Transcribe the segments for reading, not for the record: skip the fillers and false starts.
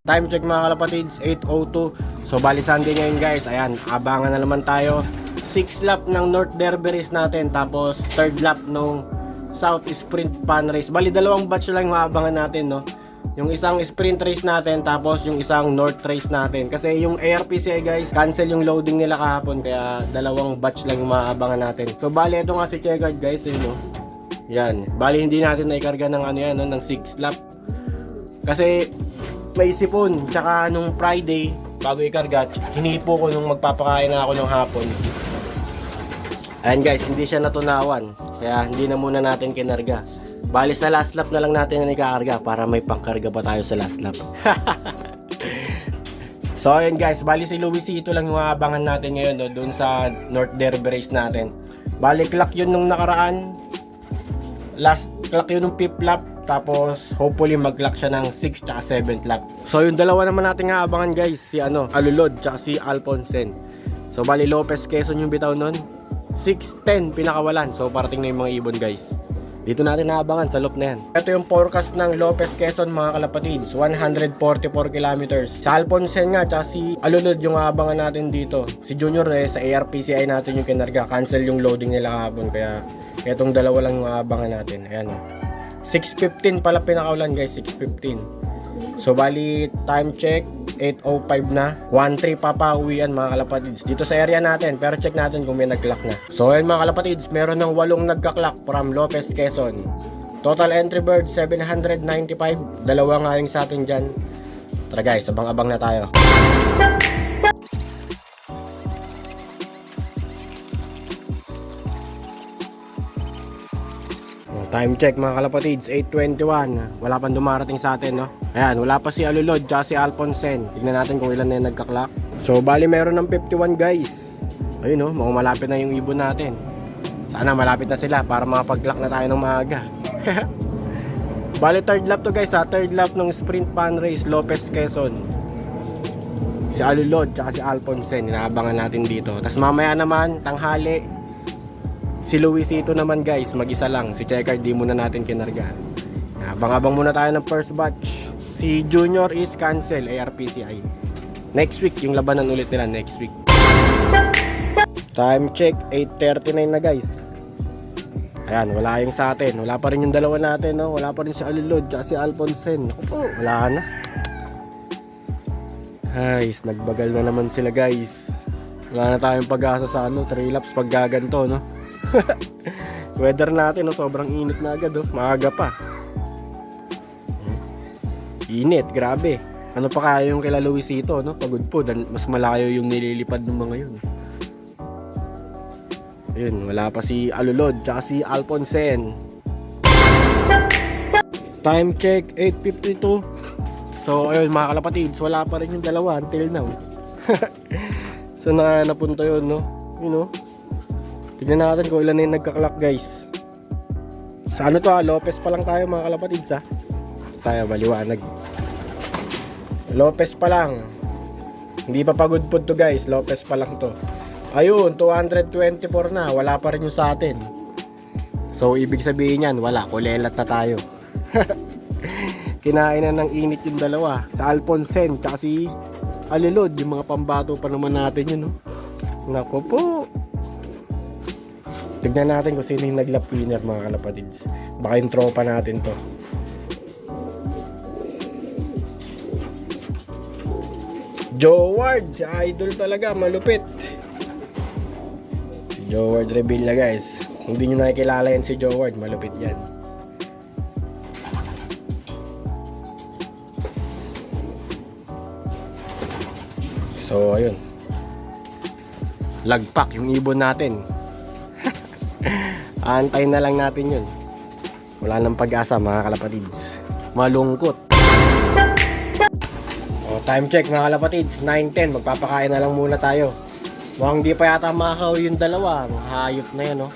Time check mga kalapatids, 8:02. So bali Sunday ngayon guys. Ayan, abangan na naman tayo. 6 lap ng North Derby race natin, tapos 3rd lap nung South Sprint Pan race. Bali dalawang batch lang maabangan natin, no. Yung isang sprint race natin, tapos yung isang North race natin. Kasi yung ARPCI guys, cancel yung loading nila kahapon, kaya dalawang batch lang yung maabangan natin. So bali ito nga si Checkered guys, yun, no. Yan. Bali hindi natin naikarga ng ano yan, no, ng 6 lap. Kasi may sipon, tsaka nung Friday bago ikarga, hinipo ko nung magpapakain na ako ng hapon. Ayan guys, hindi siya natunawan, kaya hindi na muna natin kinarga. Bali sa last lap na lang natin na ikakarga para may pangkarga pa tayo sa last lap. So ayan guys, bali si Luisito lang yung aabangan natin ngayon, no, doon sa North Derby race natin. Bali clock yun nung nakaraan, last clock yun nung 5th lap. Tapos hopefully mag-clock siya ng 6th tsaka 7th lap. So yung dalawa naman natin nga abangan guys, si Alulod tsaka si Alfonsen. So bali Lopez Quezon yung bitaw nun, 6:10 pinakawalan. So parating na yung mga ibon guys. Dito natin naabangan sa loop na yan. Ito yung forecast ng Lopez Quezon mga kalapatids, 144 kilometers. Sa Alfonsen nga tsaka si Alulod yung aabangan natin dito. Si Junior sa ARPCI natin yung kinarga, cancel yung loading nila kahapon, kaya itong dalawa lang yung aabangan natin. Ayan o, 6:15 pala pinakaulan guys, 6:15. So bali time check 8:05 na, 1-3 papauwian mga kalapatids dito sa area natin, pero check natin kung may nag-clock na. So ayun mga kalapatids, meron ng 8 nagka-clock from Lopez Quezon. Total entry bird 795, dalawa nga yung sa atin dyan. Tara guys, abang-abang na tayo. Time check mga kalapatids, 8:21. Wala pang dumarating sa atin, no. Ayan, wala pa si Alulod tsaka si Alfonsen. Tignan natin kung ilan na yung nagka-clock. So bali meron ng 51 guys. Ayun, no, mga malapit na yung ibon natin. Sana malapit na sila para makapag-clock na tayo ng maaga. Bali 3rd lap to guys, 3rd lap ng Sprint Pan Race Lopez Quezon. Si Alulod tsaka si Alfonsen, inaabangan natin dito. Tapos mamaya naman, tanghali, si Luisito naman guys, mag-isa lang. Si Checkered di muna natin kinarga. Abang-abang muna tayo ng first batch. Si Junior is cancel, ARPCI. Next week, yung labanan ulit nila next week. Time check, 8:39 na guys. Ayan, wala yung sa atin. Wala pa rin yung dalawa natin, no? Wala pa rin si Alulod at si Alfonsen. Ako po, wala na. Guys, nagbagal na naman sila guys. Wala na tayong pag-asa sa 3 laps pag gaganto, no? Weather natin, no, sobrang init na agad, oh. Maaga pa. Init, grabe. Ano pa kaya yung kila Luisito, no? Pagod po, mas malayo yung nililipad ng mga yun. Ayun, wala pa si Alulod tsaka si Alfonsen. Time check, 8:52. So ayun mga kalapatids, wala pa rin yung dalawa until now. So napunta yun, no? You know, tignan natin kung ilan na yung nagka-clock guys. Sa ano to, Lopez pa lang tayo mga kalapatids, ha. Tayo maliwanag. Lopez pa lang. Hindi pa pagod po to guys, Lopez pa lang to. Ayun, 224 na, wala pa rin yung sa atin. So ibig sabihin yan, wala, kulelat na tayo. Kinain na ng init yung dalawa. Sa Alfonsen tsaka si Alulod, yung mga pambato pa naman natin yun, no? Nako po. Tignan natin kung sino yung nag-lap winner mga kalapatids. Baka yung tropa natin to. Joward, si idol talaga, malupit. Si Joward Revilla guys. Kung di nyo nakikilala yan si Joward, malupit yan. So ayun, lagpak yung ibon natin. Antayin na lang natin yun. Wala nang pag-asa mga kalapatids. Malungkot. O, time check mga kalapatids, 9:10. Magpapakain na lang muna tayo. Mukhang di pa yata makaw yung dalawa. Hayop na yun, no?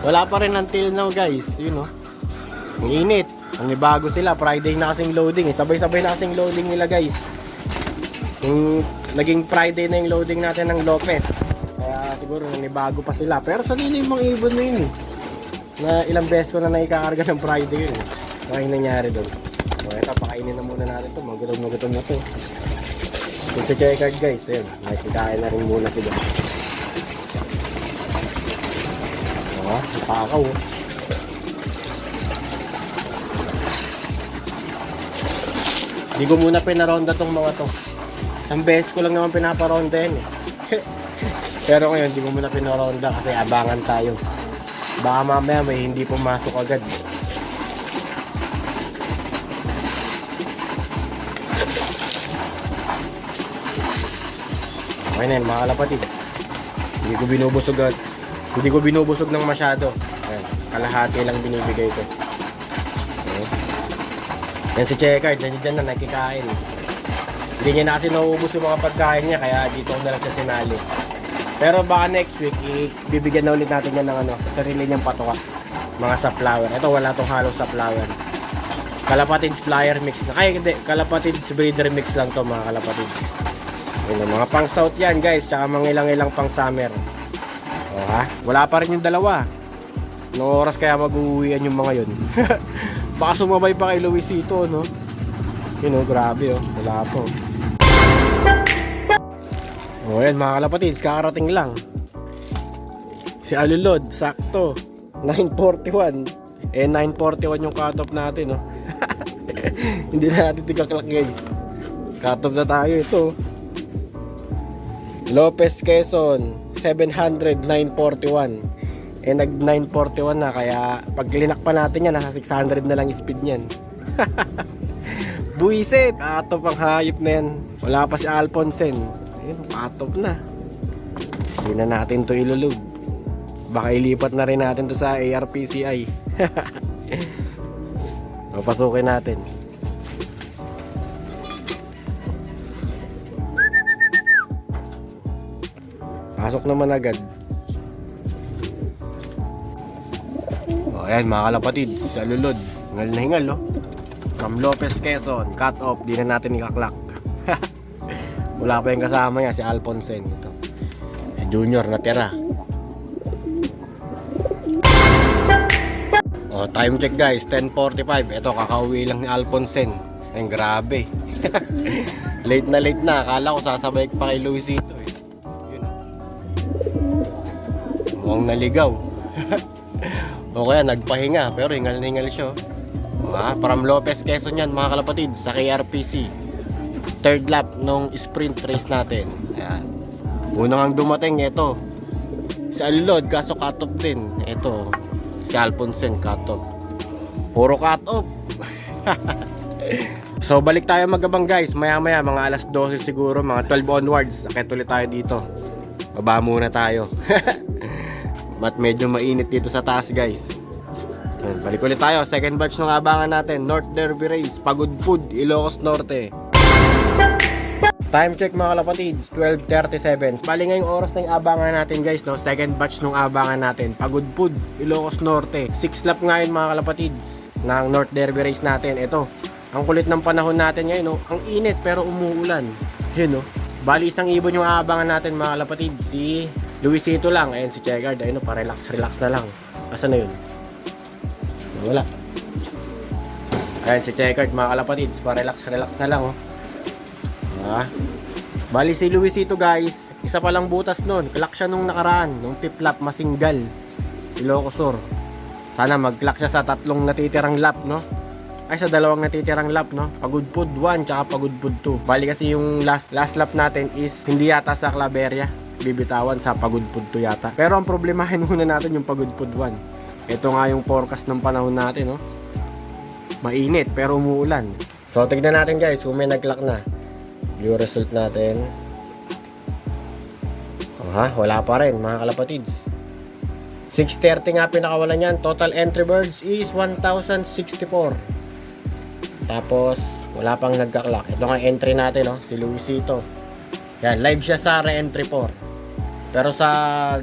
Wala pa rin until now guys. Yun, no? Ang init. Ang bago sila, Friday na kasing loading, sabay-sabay na kasing loading nila guys. Yung naging Friday na yung loading natin ng Lopez, kaya siguro nanibago pa sila. Pero sa yung mga ibon na yun, na ilang beses ko na naikakarga ng Friday yun. Ano yung nangyari doon? So eto, pakainin na muna natin to. Magutom na to. Kung si Checkered guys, ayun, nakikikain na rin muna sila. Napakaw. Hindi ko muna pinaronda tong mga to. Isang beses ko lang naman pinaparonda yan eh. Pero ngayon, hindi ko muna pinaronda kasi abangan tayo. Baka mamaya may hindi pumasok agad. Okay na yun mga kalapatid. Hindi ko binubusog ng masyado. Ayan, kalahati lang binibigay ko. Okay. Yan si Checkered, nandiyan na nakikain. Hindi niya na kasi nauubos yung mga pagkain niya, kaya dito na lang siya sinali. Pero baka next week, bibigyan na ulit natin yan ng sarili niyang patuka. Mga sa flower. Ito wala tong halos sa flower. Kalapatids flyer mix na. Ay hindi, Kalapatids breeder mix lang to mga kalapatids. Yun, mga pang south yan guys, tsaka mga ilang pang summer. O ha? Wala pa rin yung dalawa. Noong oras kaya mag-uwian yung mga yun. Baka sumabay pa kay Luisito, no? Yun o, grabe o. Wala po. O yan mga kalapatids, kakarating lang. Si Alulod, sakto. 9:41. 9:41 yung cut-off natin, no? Hindi na natin tigakaklak guys. Cut-off na tayo ito. Lopez Quezon 700, 941. Nag 941 na, kaya pag linak pa natin yan, nasa 600 na lang speed niyan. Buisit, atop ang hayop na yan. Wala pa si Alfonsen. Ayun, atop na. Hindi na natin to ilulog. Baka ilipat na rin natin to sa ARPCI. Papasukin natin. Pasok naman agad. O ayan mga kalapatid, sa Lulod. Hingal na hingal oh. From Lopez Quezon, cut off, di na natin ikaklak. Wala pa yung kasama niya, si Alfonsen. Ito. Si Junior natira. O time check guys, 10:45. Ito kakauwi lang ni Alfonsen. Ayun, grabe. Late na, akala ko sasabay pa kay Luisito. Mukhang naligaw. O kaya nagpahinga, pero hingal na hingal siya. From Lopez Quezon yan mga kalapatid, sa KRPC. Third lap nung sprint race natin. Ayan. Unang ang dumating, ito si Alulod, kaso cut-off din. Ito si Alfonsen, cut-off. Puro cut-off. So balik tayo magabang guys. Maya mga alas 12 siguro, mga 12 onwards. Akit ulit tayo dito. Baba muna tayo. Mat medyo mainit dito sa taas guys. Ayan, balik ulit tayo. Second batch ng abangan natin, North Derby Race, Pagod Food, Ilocos Norte. Time check mga kalapatids, 12:37. Bali ngayong oras na yung abangan natin guys, no? Second batch ng abangan natin, Pagod Food, Ilocos Norte. 6 lap ngayon mga kalapatids ng North Derby Race natin. Ito, ang kulit ng panahon natin ngayon, no? Ang init pero umuulan. Yun no. Bali isang ibon yung aabangan natin mga kalapatids, si Luisito lang. Ayan si Checkered, ayun no, pa-relax na lang. Asan na yun? Wala. Ayan si Checkered mga kalapatids, pa-relax na lang oh. Bali si Luisito guys, isa pa lang butas nun. Clock siya nung nakaraan, nung piplap Masinggal, Ilocos Sur. Sana mag-clock siya sa tatlong natitirang lap, no? Ay sa dalawang natitirang lap, no? Pagod Food 1 tsaka Pagod Food 2. Bali kasi yung last lap natin is hindi yata sa Claveria, bibitawan sa Pagod Food 2 yata. Pero ang problemahin muna natin yung Pagod Food 1. Ito nga yung forecast ng panahon natin, no? Mainit pero umuulan. So tignan natin guys kung may nag-clock na. Yung result natin. Wala pa rin mga kalapatids. 6:30 nga pinakawalan yan. Total entry birds is 1,064. Tapos wala pang nagka-clock. Ito nga entry natin, no? Si Luisito. Yan, live siya sa re-entry 4. Pero sa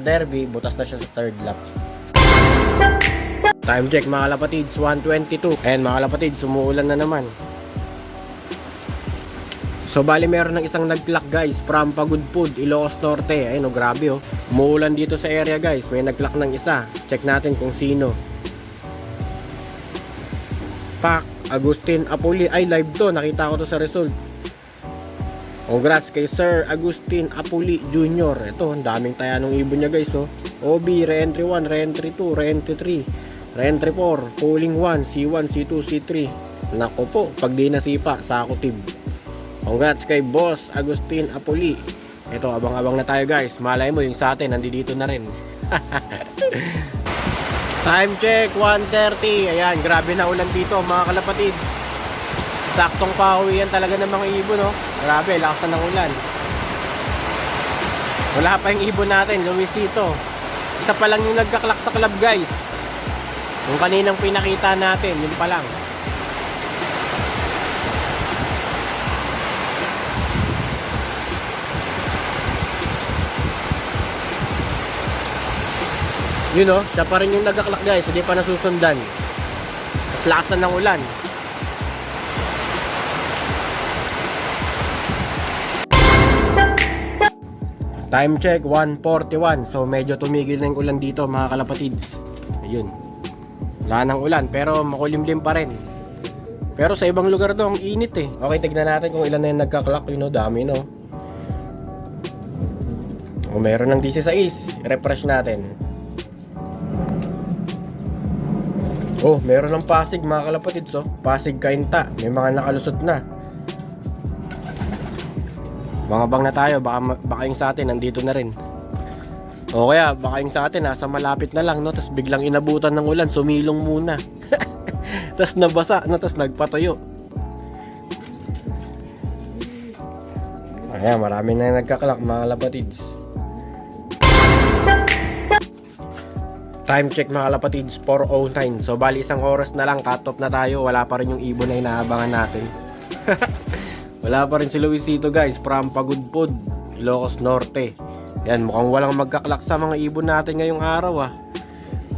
derby, butas na siya sa third lap. Time check mga kalapatids, 1:22. Ayan mga kalapatids, sumuulan na naman. So bali meron ng isang nag-clock guys from Pagod Food, Ilocos Norte. Ayun oh, grabe oh. Umuulan dito sa area guys. May nag-clock ng isa. Check natin kung sino. Pak, Agustin Apoli. Ay, live to. Nakita ko to sa result. Congrats kay Sir Agustin Apoli Jr. Ito, ang daming taya ng ibon niya guys. Oh. OB, re-entry 1, re-entry 2, re-entry 3, re-entry 4, pulling 1, C1, C2, C3. Nako po, pag di nasipa, sako tib. Congrats kay Boss Agustin Apoli. Ito, abang-abang na tayo guys. Malay mo yung sa atin, nandito na rin. Time check, 1:30. Ayan, grabe na ulan dito mga kalapatid. Saktong pauwian talaga ng mga ibon, no? Grabe, lakas na ng ulan. Wala pa yung ibon natin, Luisito. Isa pa lang yung nagkaklak sa club guys. Yung kaninang pinakita natin, yun pa lang. Yun o, siya pa rin yung nagaklak guys, hindi pa nasusundan. Mas lakas na ng ulan. Time check, 1:41. So medyo tumigil na yung ulan dito mga kalapatids. Ayun, wala nang ulan pero makulimlim pa rin. Pero sa ibang lugar to, ang init eh. Okay, tignan natin kung ilan na yung nagkaklak. Yun o, dami no. O meron ng 16, refresh natin. Oh, meron ng Pasig mga kalapatids, oh. Pasig Kainta, may mga nakalusot na. Mga bang na tayo, baka yung sa atin nandito na rin. O kaya baka yung sa atin nasa malapit na lang, no? Tapos biglang inabutan ng ulan, sumilong muna. Tapos nabasa, no? Tapos nagpatayo. Ayan, marami na nagkaklak mga kalapatids. Time check mga kalapatids, 4:09. So bali isang oras na lang, cut off na tayo. Wala pa rin yung ibon na inaabangan natin. Wala pa rin si Luisito guys, from Pagudpod, Ilocos Norte. Yan, mukhang walang magkaklak sa mga ibon natin ngayong araw ah.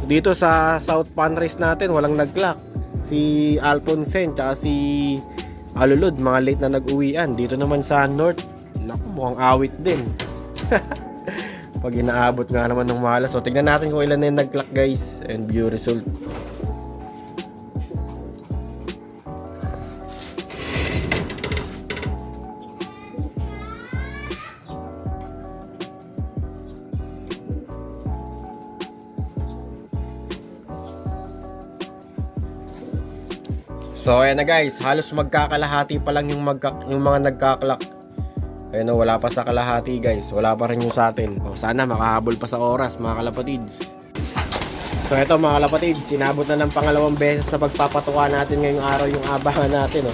Dito sa South Panrace natin, walang nagklak. Si Alfonsen, tsaka si Alulod, mga late na nag-uwian. Dito naman sa North, naku, mukhang awit din. Pag inaabot nga naman ng malas. So tignan natin kung ilan na yung nag-clock guys. And view result. So ayan na guys, halos magkakalahati pa lang yung mga nagka-clock. Ayun o, wala pa sa kalahati guys. Wala pa rin yung sa atin. O, sana makahabol pa sa oras mga kalapatids. So eto mga kalapatids, sinabot na ng pangalawang beses na pagpapatuka natin ngayong araw yung abangan natin. O.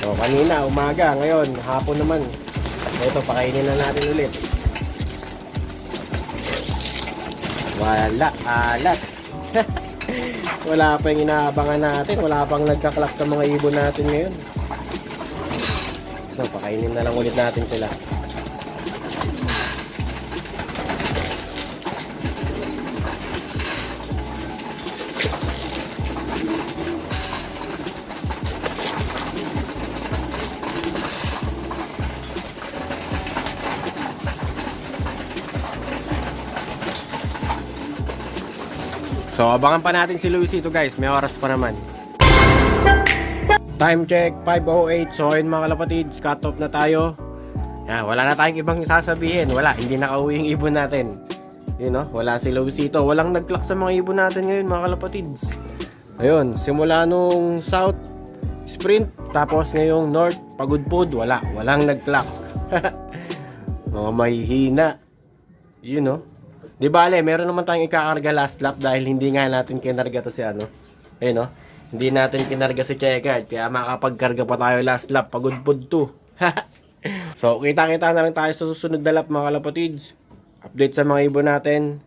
So kanina, umaga, ngayon, hapon naman. Eto, pakainin na natin ulit. Wala, alat. Wala pa yung inaabangan natin. Wala pang nagkaklak sa mga ibon natin ngayon. So, pakainin na lang ulit natin sila. So, abangan pa natin si Luisito guys. May oras pa naman. Time check, 5:08. So ayun mga kalapatids, cut off na tayo. Yan, wala na tayong ibang sasabihin. Wala, hindi nakauwi yung ibon natin. Yun no, wala si Luisito. Walang nag-clock sa mga ibon natin ngayon mga kalapatids. Ayun, simula nung South Sprint, tapos ngayong North Pagudpod, walang nag-clock. Mga mahihina. Yun no. Di bale, meron naman tayong ikakarga last lap dahil hindi nga natin kinarga to si ano. Ayun no. Hindi natin kinarga si Checard, kaya makapagkarga pa tayo last lap, Pagudpod 2. So, kita-kita na lang tayo sa susunod na lap mga kalapatids. Update sa mga ibon natin.